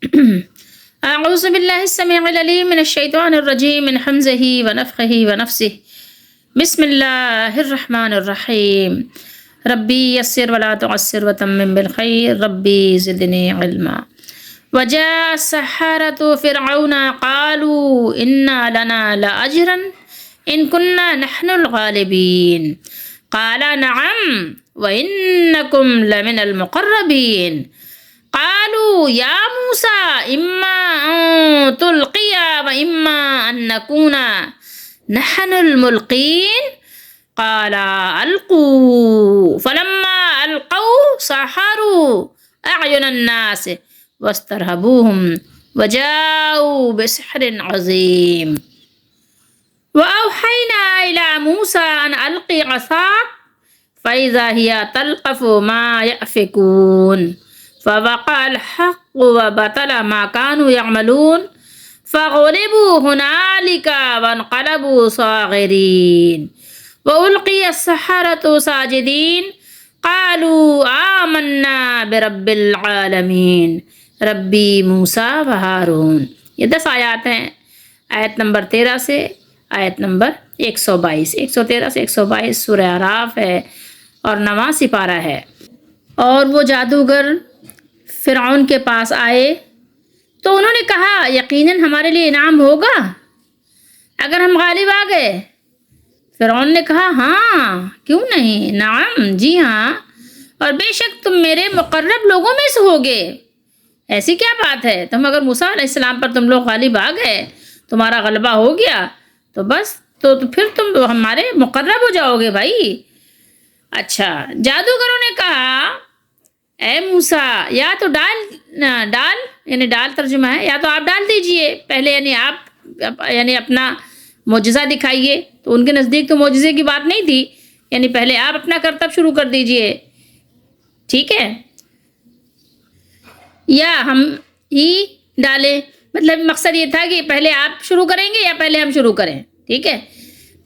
اعوذ باللہ السمیع العلیم من الشیطان الرجیم من حمزہ ونفخہ ونفسہ بسم اللہ الرحمن الرحیم ربی یسر ولا تعسر وتمم بالخیر ربی زدنی علما وجاء السحرة فرعون قالوا إن لنا لأجرا إن كنا نحن الغالبين قال نعم وإنكم لمن المقربين قالوا يا موسى إما أن تلقي وإما أن نكون نحن الملقين قال ألقوا فلما ألقوا سحروا أعين الناس واسترهبوهم وجاءوا بسحر عظيم وأوحينا إلى موسى أن ألقي عصاك فإذا هي تلقف ما يأفكون فوقع الحق وبطل ما كانوا يعملون فغلبوا هنالك وانقلبوا صاغرين وألقي السحرة ساجدين قالوا آمنا برب العالمین ربی موسیٰ و ہارون۔ یہ 10 آیات ہیں، آیت نمبر 13 سے آیت نمبر 122، 113 سے 122 سورہ اعراف ہے اور 9واں سپارہ ہے۔ اور وہ جادوگر فرعون کے پاس آئے تو انہوں نے کہا یقیناً ہمارے لیے انعام ہوگا اگر ہم غالب آ گئے۔ فرعون نے کہا ہاں کیوں نہیں، نعم جی ہاں، اور بے شک تم میرے مقرب لوگوں میں سے ہوگے۔ ایسی کیا بات ہے، تم اگر موسیٰ علیہ السلام پر تم لوگ غالب آ گئے، تمہارا غلبہ ہو گیا تو بس تو پھر تم ہمارے مقرب ہو جاؤ گے بھائی۔ اچھا، جادوگروں نے کہا اے موسیٰ یا تو ڈال یعنی ڈال ترجمہ ہے، یا تو آپ ڈال دیجئے پہلے، یعنی آپ اپنا معجزہ دکھائیے۔ تو ان کے نزدیک تو معجزے کی بات نہیں تھی، یعنی پہلے آپ اپنا کرتب شروع کر دیجئے، ٹھیک ہے، یا ہم ہی ڈالیں، مطلب مقصد یہ تھا کہ پہلے آپ شروع کریں گے یا پہلے ہم شروع کریں، ٹھیک ہے،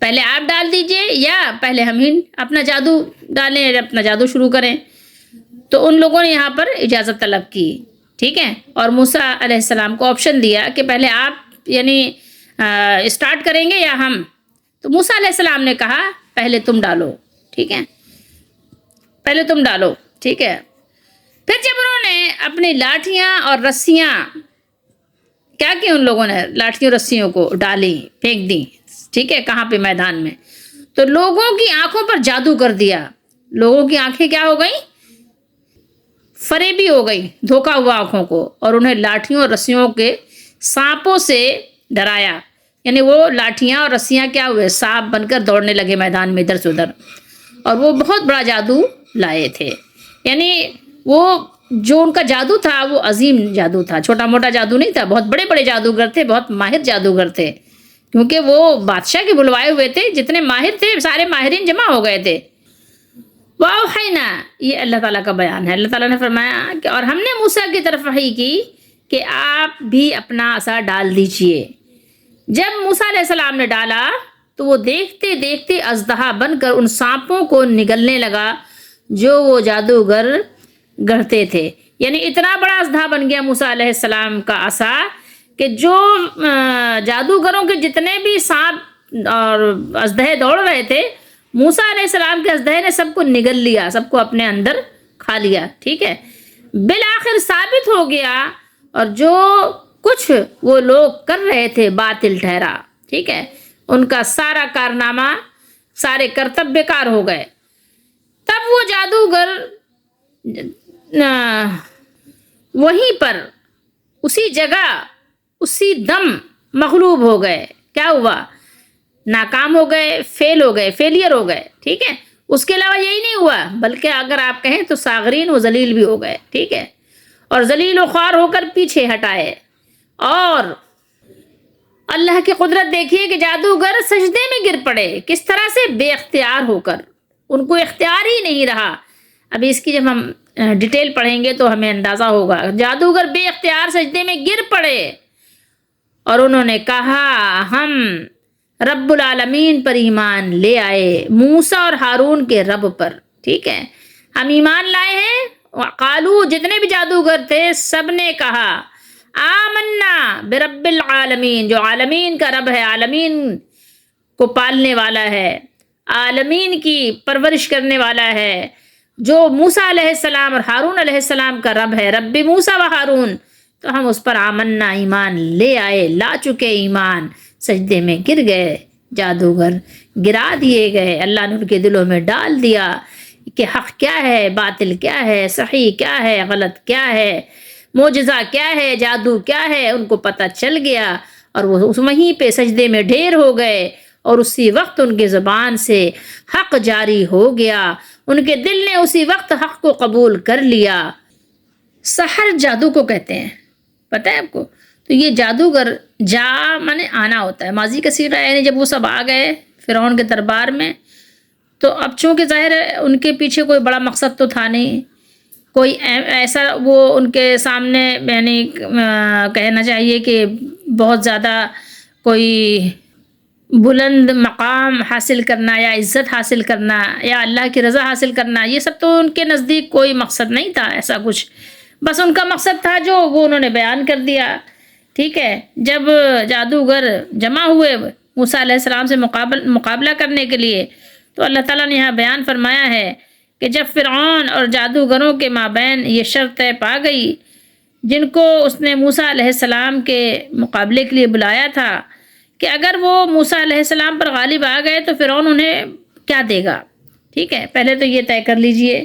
پہلے آپ ڈال دیجئے یا پہلے ہم ہی اپنا جادو ڈالیں، اپنا جادو شروع کریں۔ تو ان لوگوں نے یہاں پر اجازت طلب کی، ٹھیک ہے، اور موسیٰ علیہ السلام کو آپشن دیا کہ پہلے آپ یعنی اسٹارٹ کریں گے یا ہم۔ تو موسیٰ علیہ السلام نے کہا پہلے تم ڈالو، ٹھیک ہے، پہلے تم ڈالو، ٹھیک ہے۔ پھر جب انہوں نے اپنی لاٹھیاں اور رسیاں کیا کی، ان لوگوں نے لاٹھیوں رسیوں کو ڈالی، پھینک دی، ٹھیک ہے، کہاں پہ، میدان میں، تو لوگوں کی آنکھوں پر جادو کر دیا۔ لوگوں کی آنکھیں کیا ہو گئیں، فریبی ہو گئی، دھوکا ہوا آنکھوں کو، اور انہیں لاٹھیوں اور رسیوں کے سانپوں سے ڈرایا، یعنی وہ لاٹھیاں اور رسیاں کیا ہوئے، سانپ بن کر دوڑنے لگے میدان میں ادھر سے ادھر، اور وہ بہت بڑا جادو لائے تھے، یعنی وہ جو ان کا جادو تھا وہ عظیم جادو تھا، چھوٹا موٹا جادو نہیں تھا، بہت بڑے بڑے جادوگر تھے، بہت ماہر جادوگر تھے، کیونکہ وہ بادشاہ کے بلوائے ہوئے تھے، جتنے ماہر تھے سارے ماہرین جمع ہو گئے تھے۔ وَأَوْحَيْنَا، یہ اللہ تعالیٰ کا بیان ہے، اللہ تعالیٰ نے فرمایا کہ اور ہم نے موسیٰ کی طرف وحی کی کہ آپ بھی اپنا عصا ڈال دیجئے۔ جب موسیٰ علیہ السلام نے ڈالا تو وہ دیکھتے دیکھتے اژدہا بن کر ان سانپوں کو نگلنے لگا جو وہ جادوگر گڑھتے تھے، یعنی اتنا بڑا اژدہا بن گیا موسیٰ علیہ السلام کا عصا کہ جو جادوگروں کے جتنے بھی سانپ اور اژدہے دوڑ رہے تھے، موسیٰ علیہ السلام کے اژدہے نے سب کو نگل لیا، سب کو اپنے اندر کھا لیا، ٹھیک ہے۔ بالآخر ثابت ہو گیا اور جو کچھ وہ لوگ کر رہے تھے باطل ٹھہرا، ٹھیک ہے، ان کا سارا کارنامہ، سارے کرتب بیکار ہو گئے۔ تب وہ جادوگر وہیں پر اسی جگہ اسی دم مغلوب ہو گئے، کیا ہوا، ناکام ہو گئے، فیل ہو گئے، فیلئر ہو گئے، ٹھیک ہے۔ اس کے علاوہ یہی نہیں ہوا، بلکہ اگر آپ کہیں تو صاغرین و ذلیل بھی ہو گئے، ٹھیک ہے، اور ذلیل و خوار ہو کر پیچھے ہٹائے۔ اور اللہ کی قدرت دیکھیے کہ جادوگر سجدے میں گر پڑے، کس طرح سے، بے اختیار ہو کر، ان کو اختیار ہی نہیں رہا۔ ابھی اس کی جب ہم ڈیٹیل پڑھیں گے تو ہمیں اندازہ ہوگا، جادوگر بے اختیار سجدے میں گر پڑے اور انہوں نے کہا ہم رب العالمین پر ایمان لے آئے، موسیٰ اور ہارون کے رب پر، ٹھیک ہے، ہم ایمان لائے ہیں۔ قالو، جتنے بھی جادوگر تھے سب نے کہا آمنا برب العالمین، جو عالمین کا رب ہے، عالمین کو پالنے والا ہے، عالمین کی پرورش کرنے والا ہے، جو موسیٰ علیہ السلام اور ہارون علیہ السلام کا رب ہے، رب موسیٰ و ہارون، تو ہم اس پر آمنا ایمان لے آئے، لا چکے ایمان۔ سجدے میں گر گئے جادوگر، گرا دیے گئے، اللہ نے ان کے دلوں میں ڈال دیا کہ حق کیا ہے، باطل کیا ہے، صحیح کیا ہے، غلط کیا ہے، معجزہ کیا ہے، جادو کیا ہے، ان کو پتہ چل گیا، اور وہ وہیں پہ سجدے میں ڈھیر ہو گئے، اور اسی وقت ان کی زبان سے حق جاری ہو گیا، ان کے دل نے اسی وقت حق کو قبول کر لیا۔ سحر جادو کو کہتے ہیں، پتہ ہے آپ کو؟ تو یہ جادوگر، جا مانے آنا ہوتا ہے، ماضی کا صیغہ ہے، یعنی جب وہ سب آ گئے فرعون کے دربار میں، تو اب چونکہ ظاہر ہے ان کے پیچھے کوئی بڑا مقصد تو تھا نہیں، کوئی ایسا وہ ان کے سامنے، یعنی کہنا چاہیے کہ بہت زیادہ کوئی بلند مقام حاصل کرنا یا عزت حاصل کرنا یا اللہ کی رضا حاصل کرنا، یہ سب تو ان کے نزدیک کوئی مقصد نہیں تھا ایسا کچھ، بس ان کا مقصد تھا جو وہ انہوں نے بیان کر دیا، ٹھیک ہے۔ جب جادوگر جمع ہوئے موسیٰ علیہ السلام سے مقابلہ کرنے کے لیے، تو اللہ تعالیٰ نے یہاں بیان فرمایا ہے کہ جب فرعون اور جادوگروں کے مابین یہ شرط طے پا گئی، جن کو اس نے موسیٰ علیہ السلام کے مقابلے کے لیے بلایا تھا، کہ اگر وہ موسیٰ علیہ السلام پر غالب آ گئے تو فرعون انہیں کیا دے گا، ٹھیک ہے، پہلے تو یہ طے کر لیجئے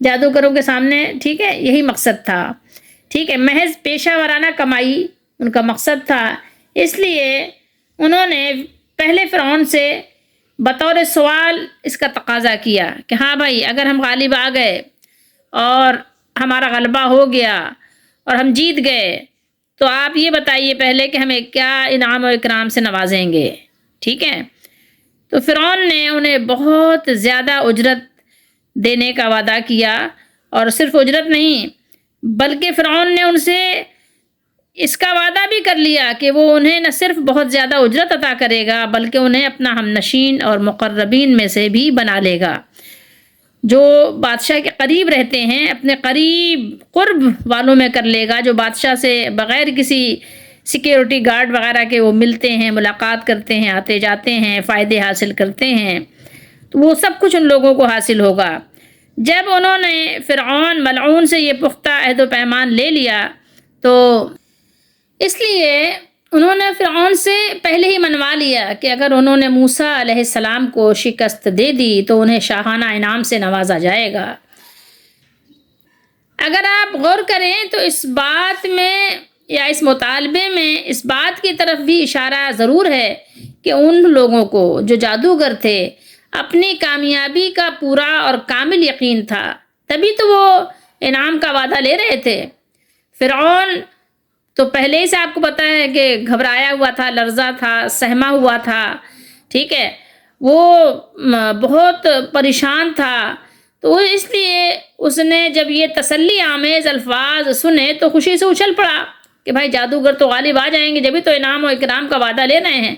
جادوگروں کے سامنے، ٹھیک ہے، یہی مقصد تھا، ٹھیک ہے، محض پیشہ ورانہ کمائی ان کا مقصد تھا، اس لیے انہوں نے پہلے فرعون سے بطور سوال اس کا تقاضا کیا کہ ہاں بھائی، اگر ہم غالب آ گئے اور ہمارا غلبہ ہو گیا اور ہم جیت گئے، تو آپ یہ بتائیے پہلے کہ ہمیں کیا انعام و اکرام سے نوازیں گے، ٹھیک ہے۔ تو فرعون نے انہیں بہت زیادہ اجرت دینے کا وعدہ کیا، اور صرف اجرت نہیں بلکہ فرعون نے ان سے اس کا وعدہ بھی کر لیا کہ وہ انہیں نہ صرف بہت زیادہ اجرت عطا کرے گا بلکہ انہیں اپنا ہم نشین اور مقربین میں سے بھی بنا لے گا، جو بادشاہ کے قریب رہتے ہیں اپنے قریب قرب والوں میں کر لے گا، جو بادشاہ سے بغیر کسی سیکیورٹی گارڈ وغیرہ کے وہ ملتے ہیں، ملاقات کرتے ہیں، آتے جاتے ہیں، فائدے حاصل کرتے ہیں، تو وہ سب کچھ ان لوگوں کو حاصل ہوگا۔ جب انہوں نے فرعون ملعون سے یہ پختہ عہد و پیمان لے لیا، تو اس لیے انہوں نے فرعون سے پہلے ہی منوا لیا کہ اگر انہوں نے موسیٰ علیہ السلام کو شکست دے دی تو انہیں شاہانہ انعام سے نوازا جائے گا۔ اگر آپ غور کریں تو اس بات میں یا اس مطالبے میں اس بات کی طرف بھی اشارہ ضرور ہے کہ ان لوگوں کو جو جادوگر تھے اپنی کامیابی کا پورا اور کامل یقین تھا، تبھی تو وہ انعام کا وعدہ لے رہے تھے۔ فرعون تو پہلے ہی سے آپ کو پتہ ہے کہ گھبرایا ہوا تھا، لرزا تھا، سہما ہوا تھا، ٹھیک ہے، وہ بہت پریشان تھا، تو اس لیے اس نے جب یہ تسلی آمیز الفاظ سنے تو خوشی سے اچھل پڑا کہ بھائی جادوگر تو غالب آ جائیں گے، جبھی تو انعام و اکرام کا وعدہ لے رہے ہیں۔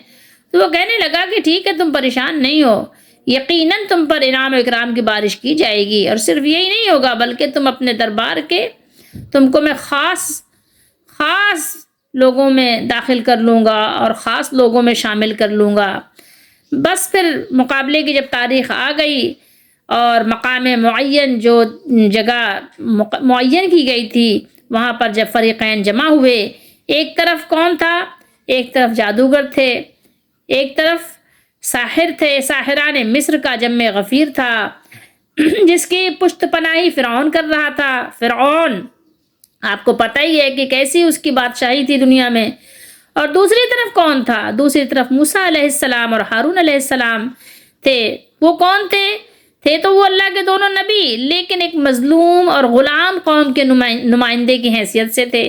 تو وہ کہنے لگا کہ ٹھیک ہے، تم پریشان نہیں ہو، یقیناً تم پر انعام و اکرام کی بارش کی جائے گی، اور صرف یہی نہیں ہوگا بلکہ تم اپنے دربار کے تم کو میں خاص لوگوں میں داخل کر لوں گا اور خاص لوگوں میں شامل کر لوں گا۔ بس پھر مقابلے کی جب تاریخ آ گئی اور مقام معین، جو جگہ معین کی گئی تھی، وہاں پر جب فریقین جمع ہوئے، ایک طرف کون تھا؟ ایک طرف جادوگر تھے، ایک طرف ساحر تھے، ساحران مصر کا جمع غفیر تھا جس کی پشت پناہی فرعون کر رہا تھا۔ فرعون آپ کو پتہ ہی ہے کہ کیسی اس کی بادشاہی تھی دنیا میں، اور دوسری طرف کون تھا؟ دوسری طرف موسیٰ علیہ السلام اور ہارون علیہ السلام تھے۔ وہ کون تھے تو وہ اللہ کے دونوں نبی، لیکن ایک مظلوم اور غلام قوم کے نمائندے کی حیثیت سے تھے،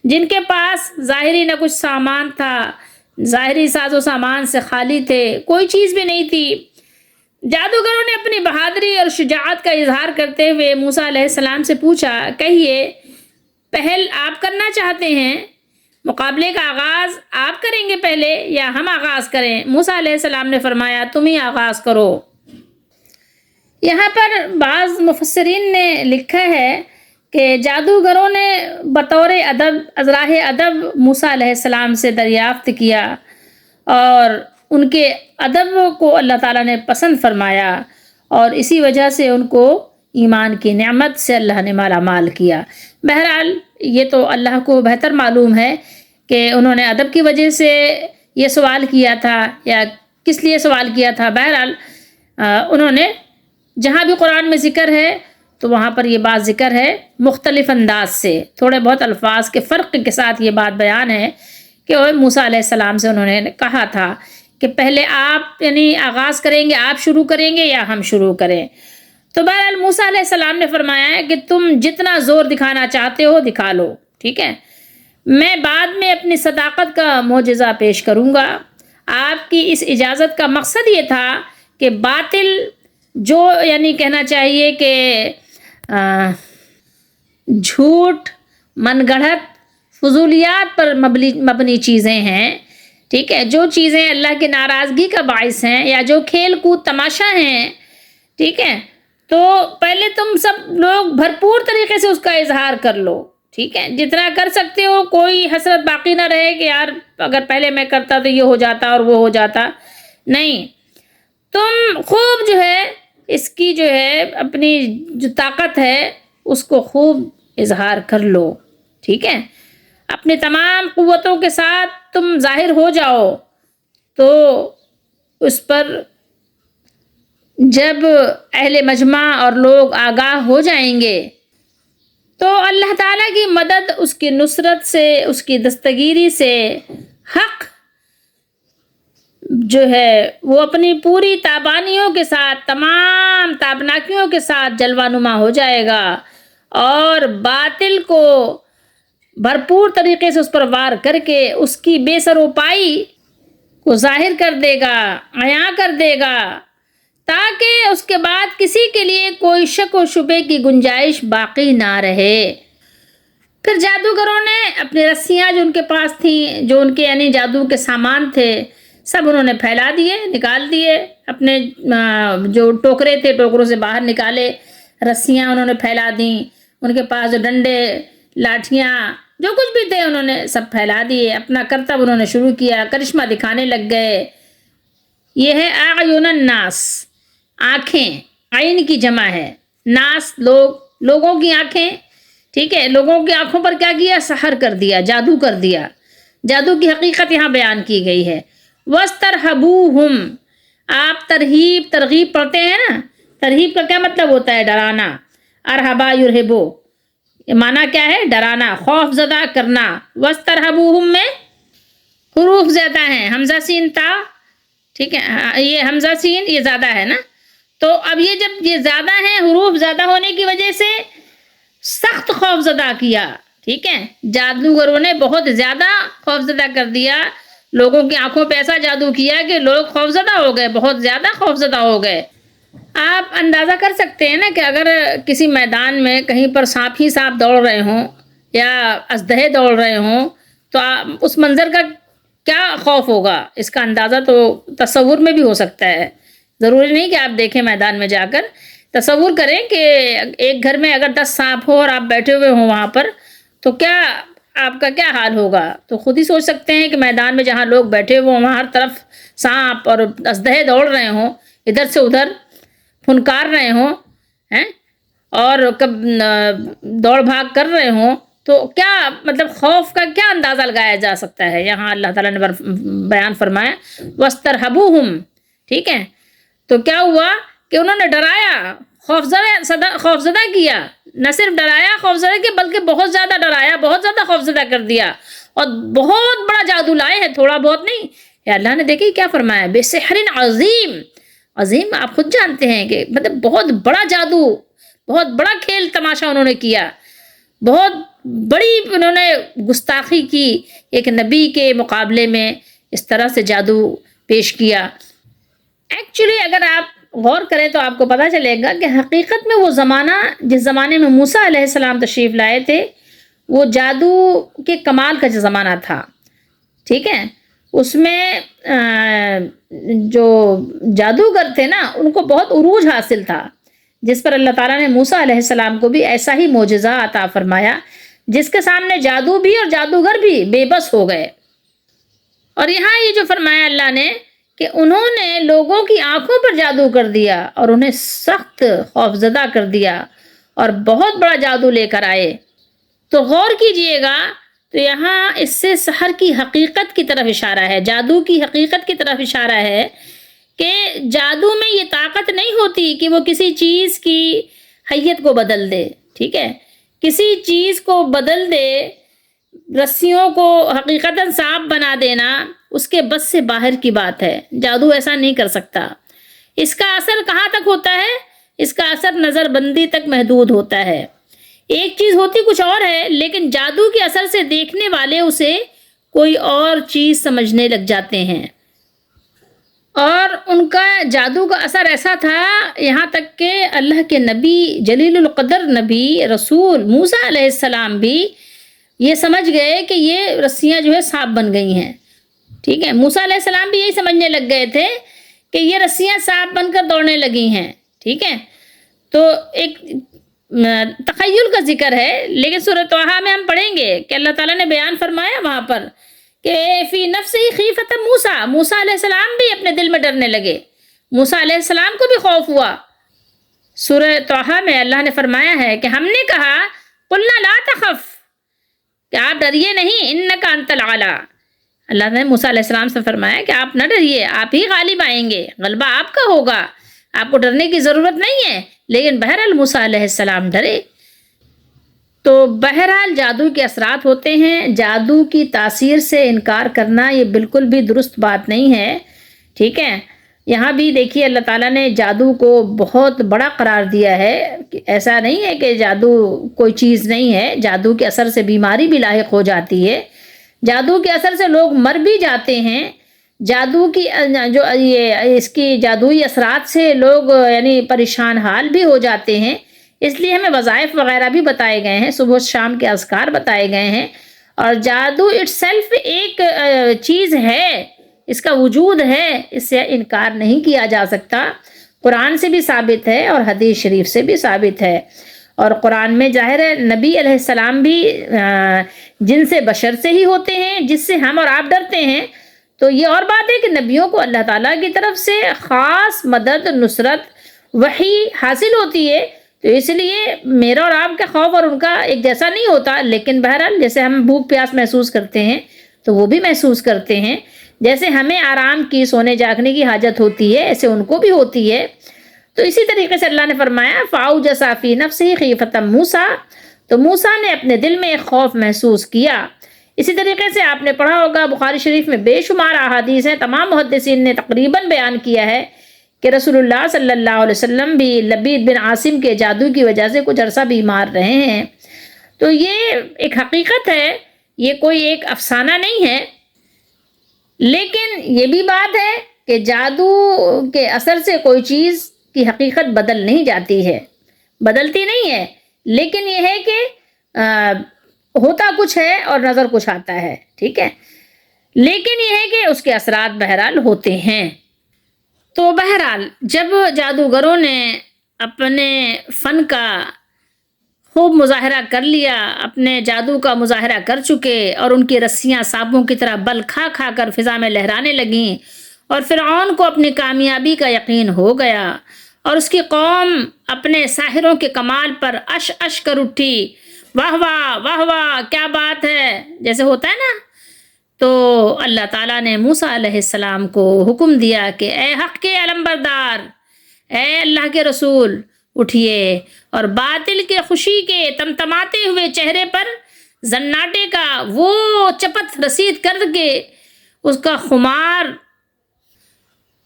جن کے پاس ظاہری نہ کچھ سامان تھا، ظاہری ساز و سامان سے خالی تھے، کوئی چیز بھی نہیں تھی۔ جادوگروں نے اپنی بہادری اور شجاعت کا اظہار کرتے ہوئے موسیٰ علیہ السلام سے پوچھا، کہیے پہل آپ کرنا چاہتے ہیں؟ مقابلے کا آغاز آپ کریں گے پہلے یا ہم آغاز کریں؟ موسیٰ علیہ السلام نے فرمایا، تم ہی آغاز کرو۔ یہاں پر بعض مفسرین نے لکھا ہے کہ جادوگروں نے بطور راہ ادب موسیٰ علیہ السلام سے دریافت کیا اور ان کے ادب کو اللہ تعالیٰ نے پسند فرمایا اور اسی وجہ سے ان کو ایمان کی نعمت سے اللہ نے مالا مال کیا۔ بہرحال یہ تو اللہ کو بہتر معلوم ہے کہ انہوں نے ادب کی وجہ سے یہ سوال کیا تھا یا کس لیے سوال کیا تھا۔ بہرحال انہوں نے جہاں بھی قرآن میں ذکر ہے تو وہاں پر یہ بات ذکر ہے، مختلف انداز سے، تھوڑے بہت الفاظ کے فرق کے ساتھ یہ بات بیان ہے کہ موسیٰ علیہ السلام سے انہوں نے کہا تھا کہ پہلے آپ یعنی آغاز کریں گے، آپ شروع کریں گے یا ہم شروع کریں؟ تو بہرحال موسیٰ علیہ السلام نے فرمایا ہے کہ تم جتنا زور دکھانا چاہتے ہو دکھا لو، ٹھیک ہے، میں بعد میں اپنی صداقت کا معجزہ پیش کروں گا۔ آپ کی اس اجازت کا مقصد یہ تھا کہ باطل جو یعنی کہنا چاہیے کہ جھوٹ، من گڑھت، فضولیات پر مبنی چیزیں ہیں، ٹھیک ہے، جو چیزیں اللہ کی ناراضگی کا باعث ہیں یا جو کھیل کود تماشا ہیں، ٹھیک ہے، تو پہلے تم سب لوگ بھرپور طریقے سے اس کا اظہار کر لو، ٹھیک ہے، جتنا کر سکتے ہو، کوئی حسرت باقی نہ رہے کہ یار اگر پہلے میں کرتا تو یہ ہو جاتا اور وہ ہو جاتا، نہیں، تم خوب جو ہے اس کی جو ہے اپنی جو طاقت ہے اس کو خوب اظہار کر لو، ٹھیک ہے، اپنی تمام قوتوں کے ساتھ تم ظاہر ہو جاؤ، تو اس پر جب اہل مجمع اور لوگ آگاہ ہو جائیں گے تو اللہ تعالیٰ کی مدد، اس کی نصرت سے، اس کی دستگیری سے حق جو ہے وہ اپنی پوری تابانیوں کے ساتھ، تمام تابناکیوں کے ساتھ جلوہ نما ہو جائے گا اور باطل کو بھرپور طریقے سے اس پر وار کر کے اس کی بے سر و پائی کو ظاہر کر دے گا، عیاں کر دے گا، تاکہ اس کے بعد کسی کے لیے کوئی شک و شبے کی گنجائش باقی نہ رہے۔ پھر جادوگروں نے اپنی رسیاں جو ان کے پاس تھیں، جو ان کے یعنی جادو کے سامان تھے، سب انہوں نے پھیلا دیے، نکال دیے، اپنے جو ٹوکرے تھے ٹوکروں سے باہر نکالے، رسیاں انہوں نے پھیلا دیں، ان کے پاس جو ڈنڈے، لاٹھیاں، جو کچھ بھی تھے انہوں نے سب پھیلا دیے، اپنا کرتب انہوں نے شروع کیا، کرشمہ دکھانے لگ گئے۔ یہ ہے اعین الناس، آنکھیں، عین کی جمع ہے، ناس لوگ، لوگوں کی آنکھیں، ٹھیک ہے، لوگوں کی آنکھوں پر کیا کیا؟ سحر کر دیا، جادو کر دیا، جادو کی حقیقت یہاں بیان کی گئی ہے۔ وَاسْتَرْهَبُوهُمْ، آپ ترغیب پڑھتے ہیں نا، ترغیب کا کیا مطلب ہوتا ہے؟ ڈرانا، ارہبا یرہبو، یہ معنی کیا ہے؟ ڈرانا، خوف زدہ کرنا۔ وَاسْتَرْهَبُوهُمْ میں حروف زیادہ ہیں، حمزہ سین تا، ٹھیک ہے، یہ حمزہ سین یہ زیادہ ہے نا، تو اب یہ جب یہ زیادہ ہیں، حروف زیادہ ہونے کی وجہ سے سخت خوف زدہ کیا، ٹھیک ہے، جادوگروں نے بہت زیادہ خوف زدہ کر دیا، لوگوں کی آنکھوں پہ ایسا جادو کیا کہ لوگ خوفزدہ ہو گئے، بہت زیادہ خوفزدہ ہو گئے۔ آپ اندازہ کر سکتے ہیں نا کہ اگر کسی میدان میں کہیں پر سانپ ہی سانپ دوڑ رہے ہوں یا اژدہے دوڑ رہے ہوں تو اس منظر کا کیا خوف ہوگا، اس کا اندازہ تو تصور میں بھی ہو سکتا ہے، ضروری نہیں کہ آپ دیکھیں میدان میں جا کر، تصور کریں کہ ایک گھر میں اگر 10 سانپ ہو اور آپ بیٹھے ہوئے ہوں وہاں پر تو کیا آپ کا کیا حال ہوگا، تو خود ہی سوچ سکتے ہیں کہ میدان میں جہاں لوگ بیٹھے ہوئے وہاں ہر طرف سانپ اور اژدہے دوڑ رہے ہوں، ادھر سے ادھر پھنکار رہے ہوں ہیں اور کب دوڑ بھاگ کر رہے ہوں، تو کیا مطلب خوف کا کیا اندازہ لگایا جا سکتا ہے۔ یہاں اللہ تعالیٰ نے بیان فرمایا وَاسْتَرْهَبُوهُمْ، ٹھیک ہے، تو کیا ہوا کہ انہوں نے ڈرایا، خوفزدہ کیا، نہ صرف ڈرایا خوفزدہ کیا بلکہ بہت زیادہ ڈرایا، بہت زیادہ خوفزدہ کر دیا اور بہت بڑا جادو لائے ہیں، تھوڑا بہت نہیں۔ یا اللہ نے دیکھیں کیا فرمایا، بِسِحْرٍ عظیم، عظیم آپ خود جانتے ہیں کہ مطلب بہت بڑا جادو، بہت بڑا کھیل تماشا انہوں نے کیا، بہت بڑی انہوں نے گستاخی کی، ایک نبی کے مقابلے میں اس طرح سے جادو پیش کیا۔ ایکچولی اگر آپ غور کریں تو آپ کو پتہ چلے گا کہ حقیقت میں وہ زمانہ جس زمانے میں موسیٰ علیہ السلام تشریف لائے تھے وہ جادو کے کمال کا زمانہ تھا، ٹھیک ہے، اس میں جو جادوگر تھے نا ان کو بہت عروج حاصل تھا، جس پر اللہ تعالیٰ نے موسیٰ علیہ السلام کو بھی ایسا ہی معجزہ عطا فرمایا جس کے سامنے جادو بھی اور جادوگر بھی بے بس ہو گئے۔ اور یہاں یہ جو فرمایا اللہ نے کہ انہوں نے لوگوں کی آنکھوں پر جادو کر دیا اور انہیں سخت خوفزدہ کر دیا اور بہت بڑا جادو لے کر آئے، تو غور کیجئے گا تو یہاں اس سے سحر کی حقیقت کی طرف اشارہ ہے، جادو کی حقیقت کی طرف اشارہ ہے کہ جادو میں یہ طاقت نہیں ہوتی کہ وہ کسی چیز کی حیت کو بدل دے، ٹھیک ہے، کسی چیز کو بدل دے، رسیوں کو حقیقتاً صاف بنا دینا اس کے بس سے باہر کی بات ہے، جادو ایسا نہیں کر سکتا۔ اس کا اثر کہاں تک ہوتا ہے؟ اس کا اثر نظر بندی تک محدود ہوتا ہے۔ ایک چیز ہوتی کچھ اور ہے، لیکن جادو کے اثر سے دیکھنے والے اسے کوئی اور چیز سمجھنے لگ جاتے ہیں، اور ان کا جادو کا اثر ایسا تھا یہاں تک کہ اللہ کے نبی، جلیل القدر نبی رسول موسیٰ علیہ السلام بھی یہ سمجھ گئے کہ یہ رسیاں جو ہے سانپ بن گئی ہیں، ٹھیک ہے، موسیٰ علیہ السلام بھی یہی سمجھنے لگ گئے تھے کہ یہ رسیاں سانپ بن کر دوڑنے لگی ہیں، ٹھیک ہے۔ تو ایک تخیل کا ذکر ہے، لیکن سورۃ طٰہٰ میں ہم پڑھیں گے کہ اللہ تعالیٰ نے بیان فرمایا وہاں پر کہ فی نفسہ خیفۃ موسیٰ، موسیٰ علیہ السلام بھی اپنے دل میں ڈرنے لگے، موسیٰ علیہ السلام کو بھی خوف ہوا۔ سورہ طٰہٰ میں اللہ نے فرمایا ہے کہ ہم نے کہا قلنا لا تخف، کہ آپ ڈریے نہیں، انک انت الاعلیٰ، اللہ نے موسیٰ علیہ السلام سے فرمایا کہ آپ نہ ڈریے، آپ ہی غالب آئیں گے، غلبہ آپ کا ہوگا، آپ کو ڈرنے کی ضرورت نہیں ہے۔ لیکن بہرحال موسیٰ علیہ السلام ڈرے۔ تو بہرحال جادو کے اثرات ہوتے ہیں، جادو کی تاثیر سے انکار کرنا یہ بالکل بھی درست بات نہیں ہے، ٹھیک ہے۔ یہاں بھی دیکھیے اللہ تعالیٰ نے جادو کو بہت بڑا قرار دیا ہے، ایسا نہیں ہے کہ جادو کوئی چیز نہیں ہے، جادو کے اثر سے بیماری بھی لاحق ہو جاتی ہے، جادو کے اثر سے لوگ مر بھی جاتے ہیں، جادو کی جو یہ اس کی جادوئی اثرات سے لوگ یعنی پریشان حال بھی ہو جاتے ہیں، اس لیے ہمیں وظائف وغیرہ بھی بتائے گئے ہیں، صبح شام کے اذکار بتائے گئے ہیں، اور جادو اٹ سیلف ایک چیز ہے، اس کا وجود ہے، اس سے انکار نہیں کیا جا سکتا، قرآن سے بھی ثابت ہے اور حدیث شریف سے بھی ثابت ہے۔ اور قرآن میں ظاہر ہے نبی علیہ السلام بھی جن سے بشر سے ہی ہوتے ہیں، جس سے ہم اور آپ ڈرتے ہیں، تو یہ اور بات ہے کہ نبیوں کو اللہ تعالیٰ کی طرف سے خاص مدد، نصرت، وحی حاصل ہوتی ہے، تو اس لیے میرا اور آپ کا خوف اور ان کا ایک جیسا نہیں ہوتا، لیکن بہرحال جیسے ہم بھوک پیاس محسوس کرتے ہیں تو وہ بھی محسوس کرتے ہیں، جیسے ہمیں آرام کی، سونے جاگنے کی حاجت ہوتی ہے، ایسے ان کو بھی ہوتی ہے۔ تو اسی طریقے سے اللہ نے فرمایا فَأَوْجَسَ فِي نَفْسِهِ خِیفَةً مُوسیٰ، تو موسیٰ نے اپنے دل میں ایک خوف محسوس کیا۔ اسی طریقے سے آپ نے پڑھا ہوگا بخاری شریف میں بے شمار احادیث ہیں، تمام محدثین نے تقریباً بیان کیا ہے کہ رسول اللہ صلی اللہ علیہ وسلم بھی لبید بن عاصم کے جادو کی وجہ سے کچھ عرصہ بیمار رہے ہیں۔ تو یہ ایک حقیقت ہے، یہ کوئی ایک افسانہ نہیں ہے، لیکن یہ بھی بات ہے کہ جادو کے اثر سے کوئی چیز کی حقیقت بدل نہیں جاتی ہے، بدلتی نہیں ہے، لیکن یہ ہے کہ ہوتا کچھ ہے اور نظر کچھ آتا ہے، ٹھیک ہے، لیکن یہ ہے کہ اس کے اثرات بہرحال ہوتے ہیں۔ تو بہرحال جب جادوگروں نے اپنے فن کا خوب مظاہرہ کر لیا، اپنے جادو کا مظاہرہ کر چکے، اور ان کی رسیاں سانپوں کی طرح بل کھا کھا کر فضا میں لہرانے لگیں، اور فرعون کو اپنی کامیابی کا یقین ہو گیا، اور اس کی قوم اپنے ساحروں کے کمال پر اش اش کر اٹھی، واہ واہ واہ واہ کیا بات ہے، جیسے ہوتا ہے نا۔ تو اللہ تعالیٰ نے موسیٰ علیہ السلام کو حکم دیا کہ اے حق کے علمبردار، اے اللہ کے رسول، اٹھیے اور باطل کے خوشی کے تمتماتے ہوئے چہرے پر زناٹے کا وہ چپت رسید کر کے اس کا خمار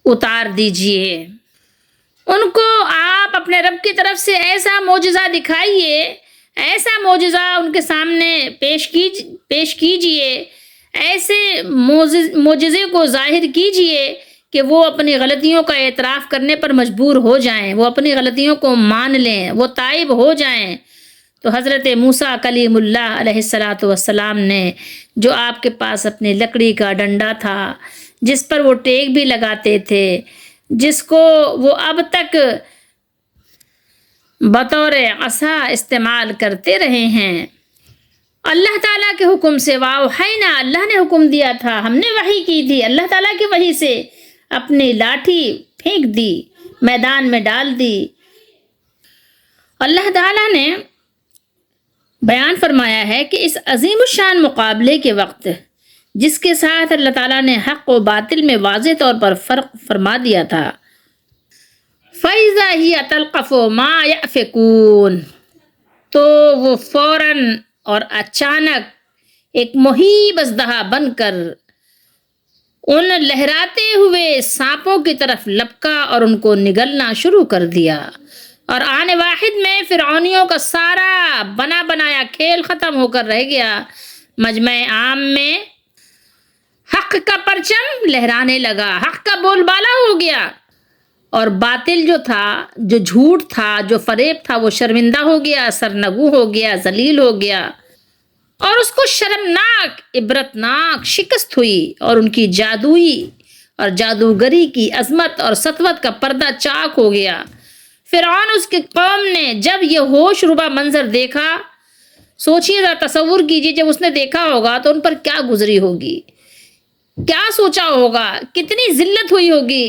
اتار دیجئے۔ ان کو آپ اپنے رب کی طرف سے ایسا معجزہ دکھائیے، ایسا معجزہ ان کے سامنے پیش کیجئے، ایسے معجزے کو ظاہر کیجئے کہ وہ اپنی غلطیوں کا اعتراف کرنے پر مجبور ہو جائیں، وہ اپنی غلطیوں کو مان لیں، وہ تائب ہو جائیں۔ تو حضرت موسیٰ کلیم اللہ علیہ السلام نے جو آپ کے پاس اپنی لکڑی کا ڈنڈا تھا، جس پر وہ ٹیک بھی لگاتے تھے، جس کو وہ اب تک بطور عصا استعمال کرتے رہے ہیں۔ اللہ تعالیٰ کے حکم سے، واوحینا، اللہ نے حکم دیا تھا، ہم نے وحی کی تھی، اللہ تعالیٰ کی وحی سے اپنی لاٹھی پھینک دی، میدان میں ڈال دی۔ اللہ تعالیٰ نے بیان فرمایا ہے کہ اس عظیم الشان مقابلے کے وقت جس کے ساتھ اللہ تعالیٰ نے حق و باطل میں واضح طور پر فرق فرما دیا تھا، فَإِذَا هِيَ تَلْقَفُ مَا يَأْفِكُونَ، تو وہ فوراً اور اچانک ایک مہیب اژدہا بن کر ان لہراتے ہوئے سانپوں کی طرف لپکا اور ان کو نگلنا شروع کر دیا، اور آن واحد میں فرعونیوں کا سارا بنا بنایا کھیل ختم ہو کر رہ گیا۔ مجمع عام میں حق کا پرچم لہرانے لگا، حق کا بول بالا ہو گیا، اور باطل جو تھا، جو جھوٹ تھا، جو فریب تھا، وہ شرمندہ ہو گیا، سرنگو ہو گیا، ذلیل ہو گیا، اور اس کو شرمناک، عبرتناک شکست ہوئی، اور ان کی جادوئی اور جادوگری کی عظمت اور سطوت کا پردہ چاک ہو گیا۔ فرعون اس کی قوم نے جب یہ ہوش ربا منظر دیکھا، سوچیے ذرا، تصور کیجیے، جب اس نے دیکھا ہوگا تو ان پر کیا گزری ہوگی، کیا سوچا ہوگا، کتنی ذلت ہوئی ہوگی،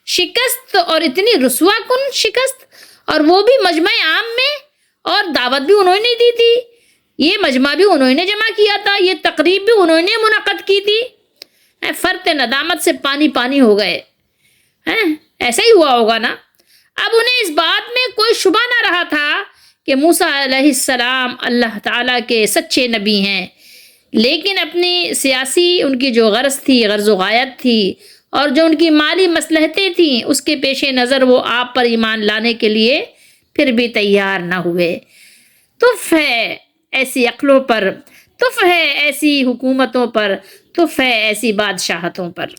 شکست، اور اتنی رسوا کن شکست، اور وہ بھی مجمع عام میں، اور دعوت بھی انہوں نے دی تھی، یہ مجمع بھی انہوں نے جمع کیا تھا، یہ تقریب بھی انہوں نے منعقد کی تھی۔ فرت ندامت سے پانی پانی ہو گئے، ایسا ہی ہوا ہوگا نا۔ اب انہیں اس بات میں کوئی شبہ نہ رہا تھا کہ موسیٰ علیہ السلام اللہ تعالیٰ کے سچے نبی ہیں، لیکن اپنی سیاسی ان کی جو غرض تھی، غرض و غایت تھی، اور جو ان کی مالی مصلحتیں تھیں، اس کے پیش نظر وہ آپ پر ایمان لانے کے لیے پھر بھی تیار نہ ہوئے۔ تف ہے ایسی عقلوں پر، تف ہے ایسی حکومتوں پر، تف ہے ایسی بادشاہتوں پر۔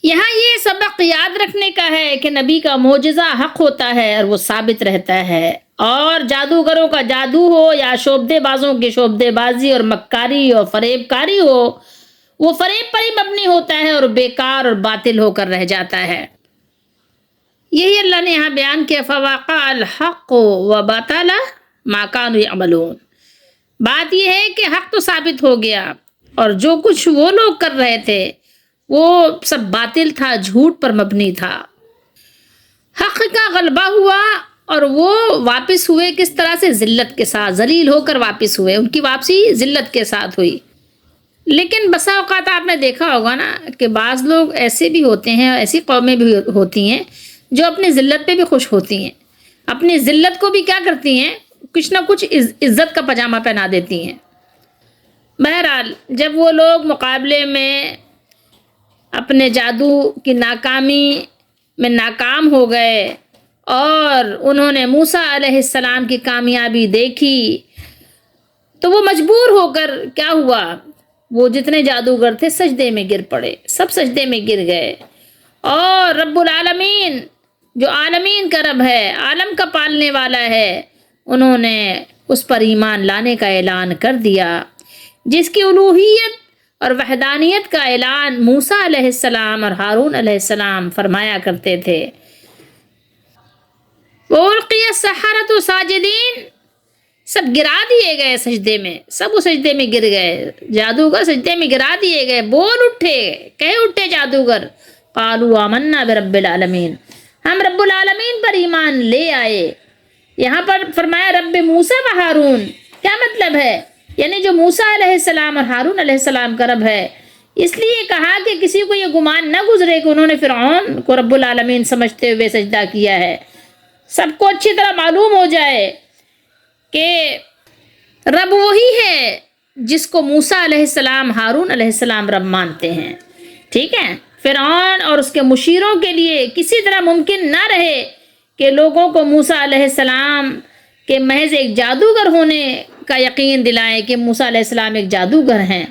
یہاں یہ سبق یاد رکھنے کا ہے کہ نبی کا معجزہ حق ہوتا ہے اور وہ ثابت رہتا ہے، اور جادوگروں کا جادو ہو یا شعبدے بازوں کی شعبدے بازی اور مکاری اور فریب کاری ہو، وہ فریب پر ہی مبنی ہوتا ہے اور بیکار اور باطل ہو کر رہ جاتا ہے۔ یہی اللہ نے یہاں بیان کیا، فَوَقَعَ الْحَقُّ وَبَطَلَ مَا كَانُوا يَعْمَلُونَ۔ بات یہ ہے کہ حق تو ثابت ہو گیا، اور جو کچھ وہ لوگ کر رہے تھے وہ سب باطل تھا، جھوٹ پر مبنی تھا۔ حق کا غلبہ ہوا، اور وہ واپس ہوئے کس طرح سے؟ ذلت کے ساتھ، ذلیل ہو کر واپس ہوئے، ان کی واپسی ذلت کے ساتھ ہوئی۔ لیکن بسا اوقات آپ نے دیکھا ہوگا نا کہ بعض لوگ ایسے بھی ہوتے ہیں، ایسی قومیں بھی ہوتی ہیں جو اپنی ذلت پہ بھی خوش ہوتی ہیں، اپنی ذلت کو بھی کیا کرتی ہیں، کچھ نہ کچھ عزت کا پاجامہ پہنا دیتی ہیں۔ بہرحال جب وہ لوگ مقابلے میں اپنے جادو کی ناکامی میں ناکام ہو گئے، اور انہوں نے موسیٰ علیہ السلام کی کامیابی دیکھی، تو وہ مجبور ہو کر کیا ہوا، وہ جتنے جادوگر تھے سجدے میں گر پڑے، سب سجدے میں گر گئے، اور رب العالمین جو عالمین کا رب ہے، عالم کا پالنے والا ہے، انہوں نے اس پر ایمان لانے کا اعلان کر دیا، جس کی الوہیت اور وحدانیت کا اعلان موسیٰ علیہ السلام اور ہارون علیہ السلام فرمایا کرتے تھے۔ وَأُلْقِيَ السَّحَرَةُ سَاجِدِينَ، سب گرا دیے گئے سجدے میں، سب وہ سجدے میں گر گئے، جادوگر سجدے میں گرا دیے گئے، بول اٹھے، کہہ اٹھے جادوگر، قَالُوا آمَنَّا بِرَبِّ الْعَالَمِينَ، ہم رب العالمین پر ایمان لے آئے۔ یہاں پر فرمایا رب موسیٰ و ہارون، کیا مطلب ہے؟ یعنی جو موسیٰ علیہ السلام اور ہارون علیہ السلام کا رب ہے۔ اس لیے کہا کہ کسی کو یہ گمان نہ گزرے کہ انہوں نے فرعون کو رب العالمین سمجھتے ہوئے سجدہ کیا ہے۔ سب کو اچھی طرح معلوم ہو جائے کہ رب وہی ہے جس کو موسیٰ علیہ السلام، ہارون علیہ السلام رب مانتے ہیں، ٹھیک ہے؟ فرعون اور اس کے مشیروں کے لیے کسی طرح ممکن نہ رہے کہ لوگوں کو موسیٰ علیہ السلام کے محض ایک جادوگر ہونے کا یقین دلائیں کہ موسیٰ علیہ السلام ایک جادوگر ہیں۔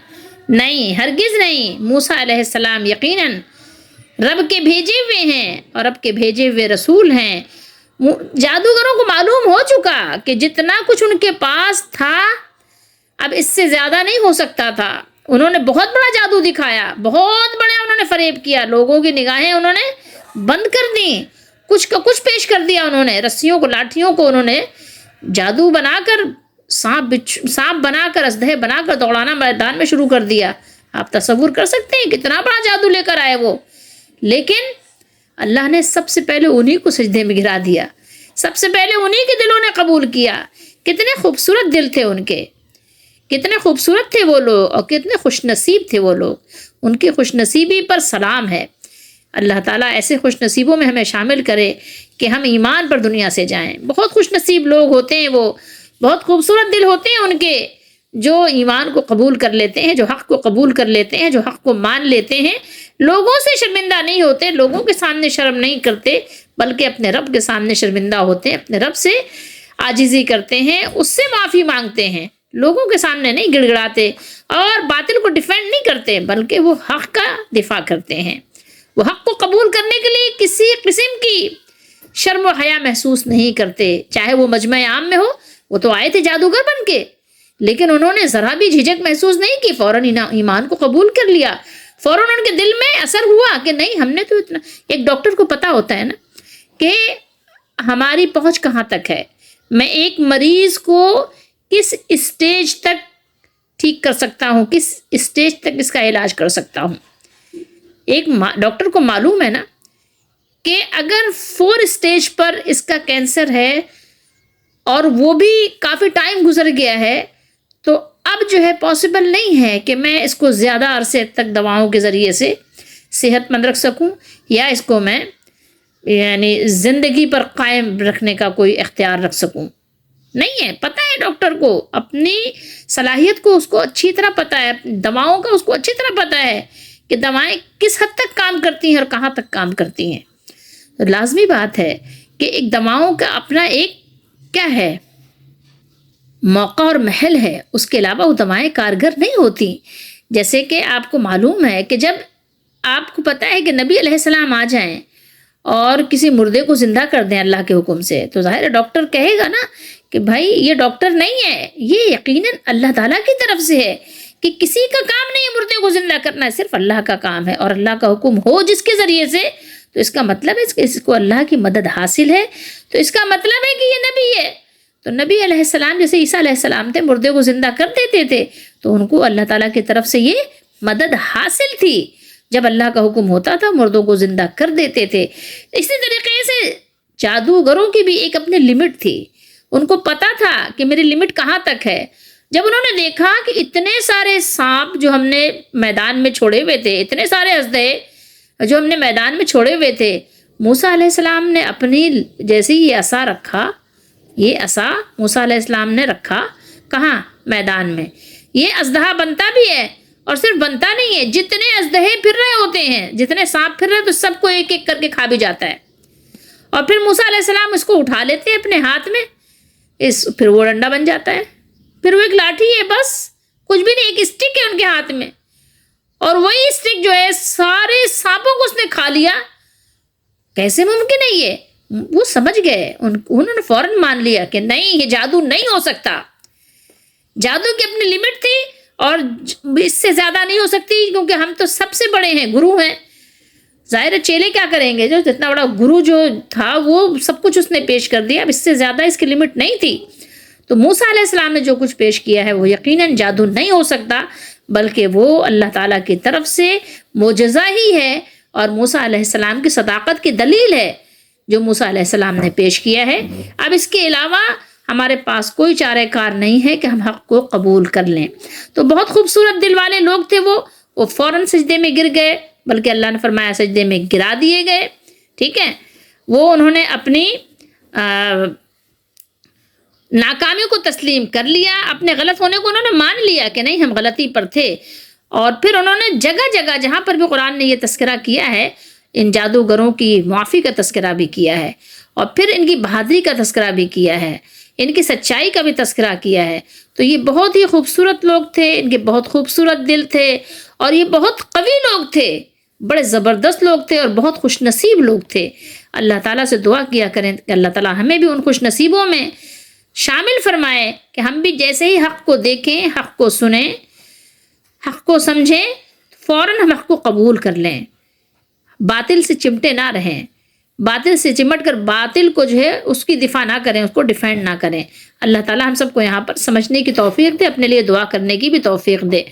نہیں، ہرگز نہیں، موسیٰ علیہ السلام یقیناً رب کے بھیجے ہوئے ہیں اور رب کے بھیجے ہوئے رسول ہیں۔ جادوگروں کو معلوم ہو چکا کہ جتنا کچھ ان کے پاس تھا اب اس سے زیادہ نہیں ہو سکتا تھا۔ انہوں نے بہت بڑا جادو دکھایا، بہت بڑا انہوں نے فریب کیا، لوگوں کی نگاہیں انہوں نے بند کر دیں، کچھ کا کچھ پیش کر دیا انہوں نے، رسیوں کو، لاٹھیوں کو انہوں نے جادو بنا کر، سانپ بنا کر، اسدھے بنا کر دوڑانا میدان میں شروع کر دیا۔ آپ تصور کر سکتے ہیں کتنا بڑا جادو لے کر آئے وہ، لیکن اللہ نے سب سے پہلے انہی کو سجدے میں گرا دیا، سب سے پہلے انہی کے دلوں نے قبول کیا۔ کتنے خوبصورت دل تھے ان کے، کتنے خوبصورت تھے وہ لوگ، اور کتنے خوش نصیب تھے وہ لوگ۔ ان کی خوش نصیبی پر سلام ہے۔ اللہ تعالیٰ ایسے خوش نصیبوں میں ہمیں شامل کرے کہ ہم ایمان پر دنیا سے جائیں۔ بہت خوش نصیب لوگ ہوتے ہیں وہ، بہت خوبصورت دل ہوتے ہیں ان کے، جو ایمان کو قبول کر لیتے ہیں، جو حق کو قبول کر لیتے ہیں، جو حق کو مان لیتے ہیں، لوگوں سے شرمندہ نہیں ہوتے، لوگوں کے سامنے شرم نہیں کرتے، بلکہ اپنے رب کے سامنے شرمندہ ہوتے ہیں، اپنے رب سے عاجزی کرتے ہیں، اس سے معافی مانگتے ہیں، لوگوں کے سامنے نہیں گڑ گڑاتے اور باطل کو ڈیفینڈ نہیں کرتے، بلکہ وہ حق کا دفاع کرتے ہیں۔ وہ حق کو قبول کرنے کے لیے کسی قسم کی شرم و حیا محسوس نہیں کرتے، چاہے وہ مجمع عام میں ہو۔ وہ تو آئے تھے جادوگر بن کے، لیکن انہوں نے ذرا بھی جھجک محسوس نہیں کی، فوراً ایمان کو قبول کر لیا۔ فوراً ان کے دل میں اثر ہوا کہ نہیں، ہم نے تو اتنا، ایک ڈاکٹر کو پتا ہوتا ہے نا کہ ہماری پہنچ کہاں تک ہے، میں ایک مریض کو کس اسٹیج تک ٹھیک کر سکتا ہوں، کس اسٹیج تک اس کا علاج کر سکتا ہوں۔ ایک ڈاکٹر کو معلوم ہے نا کہ اگر 4 اسٹیج پر اس کا کینسر ہے اور وہ بھی کافی ٹائم گزر گیا ہے، تو اب جو ہے پاسبل نہیں ہے کہ میں اس کو زیادہ عرصے تک دواؤں کے ذریعے سے صحت مند رکھ سکوں، یا اس کو میں یعنی زندگی پر قائم رکھنے کا کوئی اختیار رکھ سکوں۔ نہیں ہے، پتہ ہے ڈاکٹر کو اپنی صلاحیت کو، اس کو اچھی طرح پتہ ہے، دواؤں کا اس کو اچھی طرح پتہ ہے کہ دوائیں کس حد تک کام کرتی ہیں اور کہاں تک کام کرتی ہیں۔ تو لازمی بات ہے کہ ایک دواؤں کا اپنا ایک کیا ہے، موقع اور محل ہے، اس کے علاوہ وہ دوائیں کارگر نہیں ہوتی۔ جیسے کہ آپ کو معلوم ہے کہ جب آپ کو پتہ ہے کہ نبی علیہ السلام آ جائیں اور کسی مردے کو زندہ کر دیں اللہ کے حکم سے، تو ظاہر ہے ڈاکٹر کہے گا نا کہ بھائی یہ ڈاکٹر نہیں ہے، یہ یقیناً اللہ تعالیٰ کی طرف سے ہے، کہ کسی کا کام نہیں ہے مردے کو زندہ کرنا، ہے صرف اللہ کا کام ہے، اور اللہ کا حکم ہو جس کے ذریعے سے، تو اس کا مطلب ہے کہ اس کو اللہ کی مدد حاصل ہے، تو اس کا مطلب ہے کہ یہ نبی ہے۔ تو نبی علیہ السلام جیسے عیسیٰ علیہ السلام تھے، مردے کو زندہ کر دیتے تھے، تو ان کو اللہ تعالیٰ کی طرف سے یہ مدد حاصل تھی، جب اللہ کا حکم ہوتا تھا مردوں کو زندہ کر دیتے تھے۔ اسی طریقے سے جادوگروں کی بھی ایک اپنی لمٹ تھی، ان کو پتا تھا کہ میری لمٹ کہاں تک ہے۔ جب انہوں نے دیکھا کہ اتنے سارے سانپ جو ہم نے میدان میں چھوڑے ہوئے تھے، اتنے سارے اژدہے جو ہم نے میدان میں چھوڑے ہوئے تھے، موسیٰ علیہ السلام نے اپنی جیسے یہ عصا رکھا، یہ عصا موسیٰ علیہ السلام نے رکھا کہاں؟ میدان میں۔ یہ اژدہا بنتا بھی ہے، اور صرف بنتا نہیں ہے، جتنے اژدہے پھر رہے ہوتے ہیں، جتنے سانپ پھر رہے تو سب کو ایک ایک کر کے کھا بھی جاتا ہے، اور پھر موسیٰ علیہ السلام اس کو اٹھا لیتے ہیں اپنے ہاتھ میں، پھر وہ ڈنڈا بن جاتا ہے، پھر وہ ایک لاٹھی ہے، بس کچھ بھی نہیں، ایک اسٹک ہے ان کے ہاتھ میں، اور وہی اسٹک جو ہے سارے سانپوں کو اس نے کھا لیا۔ کیسے ممکن ہے یہ؟ وہ سمجھ گئے، انہوں نے فوراً مان لیا کہ نہیں، یہ جادو نہیں ہو سکتا۔ جادو کی اپنی لمٹ تھی، اور اس سے زیادہ نہیں ہو سکتی، کیونکہ ہم تو سب سے بڑے ہیں، گرو ہیں۔ ظاہر ہے چیلے کیا کریں گے، جو اتنا بڑا گرو جو تھا وہ سب کچھ اس نے پیش کر دیا، اب اس سے زیادہ اس کی لمٹ نہیں تھی۔ تو موسیٰ علیہ السلام نے جو کچھ پیش کیا ہے وہ یقیناً جادو نہیں ہو سکتا، بلکہ وہ اللہ تعالیٰ کی طرف سے معجزہ ہی ہے، اور موسیٰ علیہ السلام کی صداقت کی دلیل ہے جو موسیٰ علیہ السلام نے پیش کیا ہے۔ اب اس کے علاوہ ہمارے پاس کوئی چارہ کار نہیں ہے کہ ہم حق کو قبول کر لیں۔ تو بہت خوبصورت دل والے لوگ تھے وہ فوراً سجدے میں گر گئے، بلکہ اللہ نے فرمایا سجدے میں گرا دیے گئے، ٹھیک ہے۔ وہ انہوں نے اپنی ناکامی کو تسلیم کر لیا، اپنے غلط ہونے کو انہوں نے مان لیا کہ نہیں، ہم غلطی پر تھے، اور پھر انہوں نے جگہ جگہ جہاں پر بھی قرآن نے یہ تذکرہ کیا ہے، ان جادوگروں کی معافی کا تذکرہ بھی کیا ہے، اور پھر ان کی بہادری کا تذکرہ بھی کیا ہے، ان کی سچائی کا بھی تذکرہ کیا ہے۔ تو یہ بہت ہی خوبصورت لوگ تھے، ان کے بہت خوبصورت دل تھے، اور یہ بہت قوی لوگ تھے، بڑے زبردست لوگ تھے، اور بہت خوش نصیب لوگ تھے۔ اللہ تعالیٰ سے دعا کیا کریں کہ اللہ تعالیٰ ہمیں بھی ان خوش نصیبوں میں شامل فرمائے کہ ہم بھی جیسے ہی حق کو دیکھیں، حق کو سنیں، حق کو سمجھیں، فوراً ہم حق کو قبول کر لیں، باطل سے چمٹے نہ رہیں، باطل سے چمٹ کر باطل کو جو ہے اس کی دفاع نہ کریں، اس کو ڈیفینڈ نہ کریں۔ اللہ تعالیٰ ہم سب کو یہاں پر سمجھنے کی توفیق دے، اپنے لیے دعا کرنے کی بھی توفیق دے۔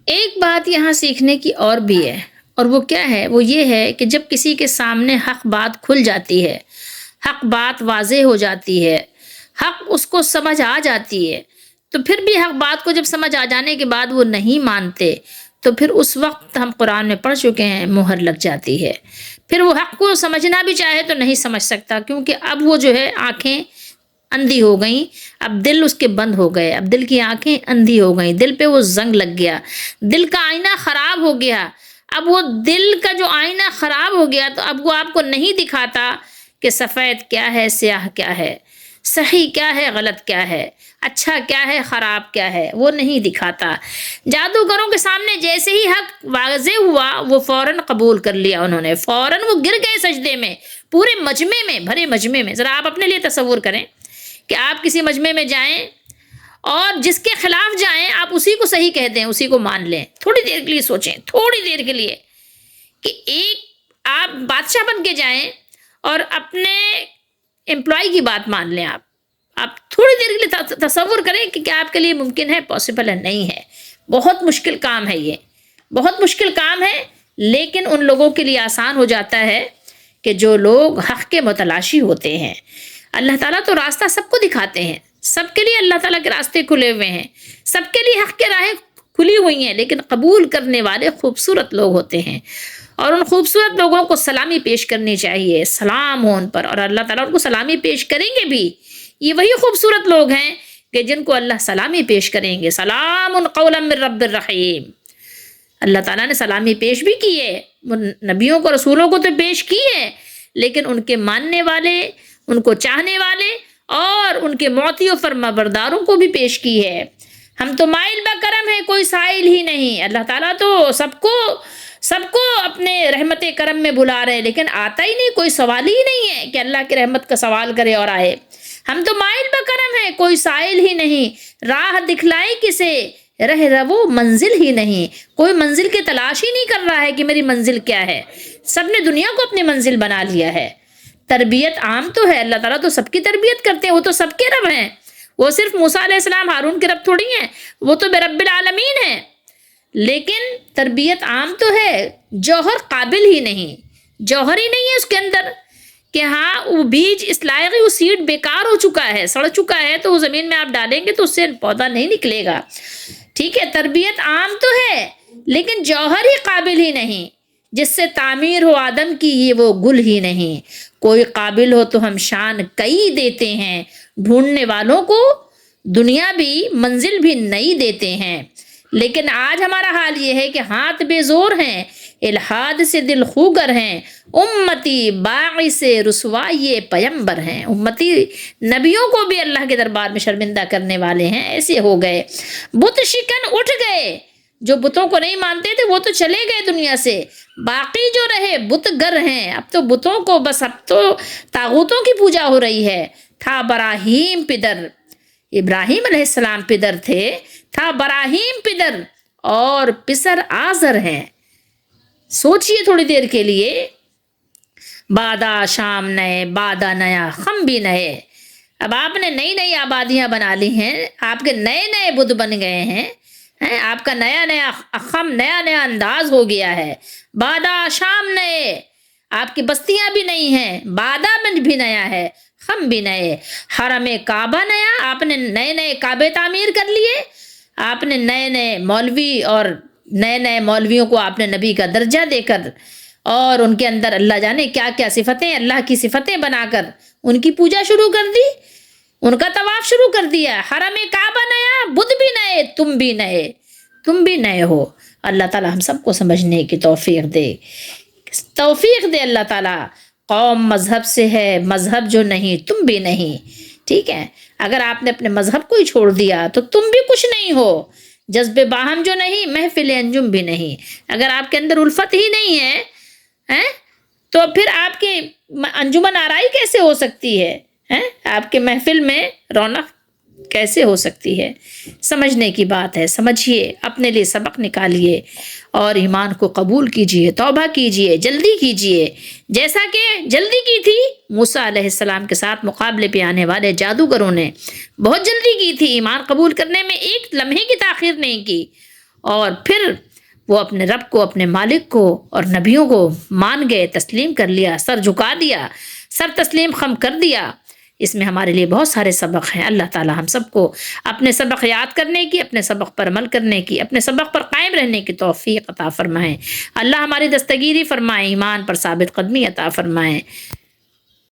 ایک بات یہاں سیکھنے کی اور بھی ہے، اور وہ کیا ہے؟ وہ یہ ہے کہ جب کسی کے سامنے حق بات کھل جاتی ہے، حق بات واضح ہو جاتی ہے، حق اس کو سمجھ آ جاتی ہے، تو پھر بھی حق بات کو جب سمجھ آ جانے کے بعد وہ نہیں مانتے، تو پھر اس وقت ہم قرآن میں پڑھ چکے ہیں مہر لگ جاتی ہے۔ پھر وہ حق کو سمجھنا بھی چاہے تو نہیں سمجھ سکتا، کیونکہ اب وہ جو ہے آنکھیں اندھی ہو گئیں، اب دل اس کے بند ہو گئے، اب دل کی آنکھیں اندھی ہو گئیں، دل پہ وہ زنگ لگ گیا، دل کا آئینہ خراب ہو گیا۔ اب وہ دل کا جو آئینہ خراب ہو گیا تو اب وہ آپ کو نہیں دکھاتا کہ سفید کیا ہے، سیاہ کیا ہے، صحیح کیا ہے، غلط کیا ہے، اچھا کیا ہے، خراب کیا ہے، وہ نہیں دکھاتا۔ جادوگروں کے سامنے جیسے ہی حق واضح ہوا وہ فوراً قبول کر لیا، انہوں نے فوراً وہ گر گئے سجدے میں، پورے مجمع میں، بھرے مجمع میں۔ ذرا آپ اپنے لیے تصور کریں کہ آپ کسی مجمع میں جائیں اور جس کے خلاف جائیں آپ اسی کو صحیح کہہ دیں، اسی کو مان لیں۔ تھوڑی دیر کے لیے سوچیں، تھوڑی دیر کے لیے، کہ ایک آپ بادشاہ بن کے جائیں اور اپنے امپلائی کی بات مان لیں۔ آپ تھوڑی دیر کے لیے تصور کریں کہ کیا آپ کے لیے ممکن ہے؟ پاسبل ہے؟ نہیں ہے، بہت مشکل کام ہے، یہ بہت مشکل کام ہے۔ لیکن ان لوگوں کے لیے آسان ہو جاتا ہے کہ جو لوگ حق کے متلاشی ہوتے ہیں۔ اللہ تعالیٰ تو راستہ سب کو دکھاتے ہیں، سب کے لیے اللہ تعالیٰ کے راستے کھلے ہوئے ہیں، سب کے لیے حق کے راہیں کھلی ہوئی ہیں، لیکن قبول کرنے والے خوبصورت لوگ ہوتے ہیں، اور ان خوبصورت لوگوں کو سلامی پیش کرنی چاہیے، سلام ہو ان پر، اور اللہ تعالیٰ ان کو سلامی پیش کریں گے بھی۔ یہ وہی خوبصورت لوگ ہیں کہ جن کو اللہ سلامی پیش کریں گے، سلام قولا من رب الرحیم۔ اللہ تعالیٰ نے سلامی پیش بھی کی ہے، نبیوں کو، رسولوں کو تو پیش کی ہے، لیکن ان کے ماننے والے، ان کو چاہنے والے اور ان کے معطی و فرما برداروں کو بھی پیش کی ہے۔ ہم تو مائل بکرم ہیں، کوئی سائل ہی نہیں۔ اللہ تعالیٰ تو سب کو اپنے رحمت کرم میں بلا رہے ہیں، لیکن آتا ہی نہیں، کوئی سوال ہی نہیں ہے کہ اللہ کی رحمت کا سوال کرے اور آئے۔ ہم تو مائل بکرم ہیں، کوئی سائل ہی نہیں، راہ دکھلائے کسے، رہ رو منزل ہی نہیں، کوئی منزل کی تلاش ہی نہیں کر رہا ہے کہ میری منزل کیا ہے۔ سب نے دنیا کو اپنی منزل بنا لیا ہے۔ تربیت عام تو ہے، اللہ تعالیٰ تو سب کی تربیت کرتے ہیں، وہ تو سب کے رب ہیں، وہ صرف موسیٰ علیہ السلام ہارون کے رب تھوڑی ہیں، وہ تو برب العالمین ہیں۔ لیکن تربیت عام تو ہے، جوہر قابل ہی نہیں، جوہر ہی نہیں ہے اس کے اندر، کہ ہاں وہ بیج اس لائق، وہ سیڈ بیکار ہو چکا ہے، سڑ چکا ہے، تو وہ زمین میں آپ ڈالیں گے تو اس سے پودا نہیں نکلے گا۔ ٹھیک ہے، تربیت عام تو ہے لیکن جوہر ہی قابل ہی نہیں، جس سے تعمیر ہو آدم کی یہ وہ گل ہی نہیں۔ کوئی قابل ہو تو ہم شان کئی دیتے ہیں، ڈھونڈنے والوں کو دنیا بھی منزل بھی نئی دیتے ہیں۔ لیکن آج ہمارا حال یہ ہے کہ ہاتھ بے زور ہیں، الحاد سے دل خوگر ہیں، امتی باعث رسوائی پیمبر ہیں۔ امتی نبیوں کو بھی اللہ کے دربار میں شرمندہ کرنے والے ہیں، ایسے ہو گئے۔ بت شکن اٹھ گئے، جو بتوں کو نہیں مانتے تھے وہ تو چلے گئے دنیا سے، باقی جو رہے بت گر ہیں۔ اب تو بتوں کو بس، اب تو طاغوتوں کی پوجا ہو رہی ہے۔ تھا براہیم پدر، ابراہیم علیہ السلام پدر تھے، تھا براہیم پدر، اور پسر آزر ہیں۔ سوچئے تھوڑی دیر کے لیے، بادا شام نئے، بادا نیا خم بھی نئے۔ اب آپ نے نئی نئی آبادیاں بنا لی ہیں، آپ کے نئے نئے بدھ بن گئے ہیں، آپ کا نیا نیا خم، نیا نیا انداز ہو گیا ہے۔ بادا شام نئے، آپ کی بستیاں بھی نئی ہیں، بادا منج بھی نیا ہے، خم بھی نئے۔ حرم کعبہ نیا، آپ نے نئے نئے کعبے تعمیر کر لیے، آپ نے نئے نئے مولوی اور نئے نئے مولویوں کو آپ نے نبی کا درجہ دے کر، اور ان کے اندر اللہ جانے کیا کیا صفتیں، اللہ کی صفتیں بنا کر ان کی پوجا شروع کر دی، ان کا طواف شروع کر دیا۔ حرم کعبہ نیا، بدھ بھی نئے، تم بھی نئے ہو۔ اللہ تعالی ہم سب کو سمجھنے کی توفیق دے اللہ تعالی۔ قوم مذہب سے ہے، مذہب جو نہیں تم بھی نہیں۔ ٹھیک ہے، اگر آپ نے اپنے مذہب کو ہی چھوڑ دیا تو تم بھی کچھ نہیں ہو۔ جذب باہم جو نہیں، محفل انجم بھی نہیں۔ اگر آپ کے اندر الفت ہی نہیں ہے تو پھر آپ کی انجمن آرائی کیسے ہو سکتی ہے؟ آپ کے محفل میں رونق کیسے ہو سکتی ہے؟ سمجھنے کی بات ہے، سمجھیے، اپنے لیے سبق نکالیے اور ایمان کو قبول کیجیے، توبہ کیجیے، جلدی کیجیے، جیسا کہ جلدی کی تھی موسیٰ علیہ السلام کے ساتھ مقابلے پہ آنے والے جادوگروں نے۔ بہت جلدی کی تھی، ایمان قبول کرنے میں ایک لمحے کی تاخیر نہیں کی، اور پھر وہ اپنے رب کو، اپنے مالک کو اور نبیوں کو مان گئے، تسلیم کر لیا، سر جھکا دیا، سر تسلیم خم کر دیا۔ اس میں ہمارے لیے بہت سارے سبق ہیں۔ اللہ تعالی ہم سب کو اپنے سبق یاد کرنے کی، اپنے سبق پر عمل کرنے کی، اپنے سبق پر قائم رہنے کی توفیق عطا فرمائیں۔ اللہ ہماری دستگیری فرمائیں، ایمان پر ثابت قدمی عطا فرمائیں۔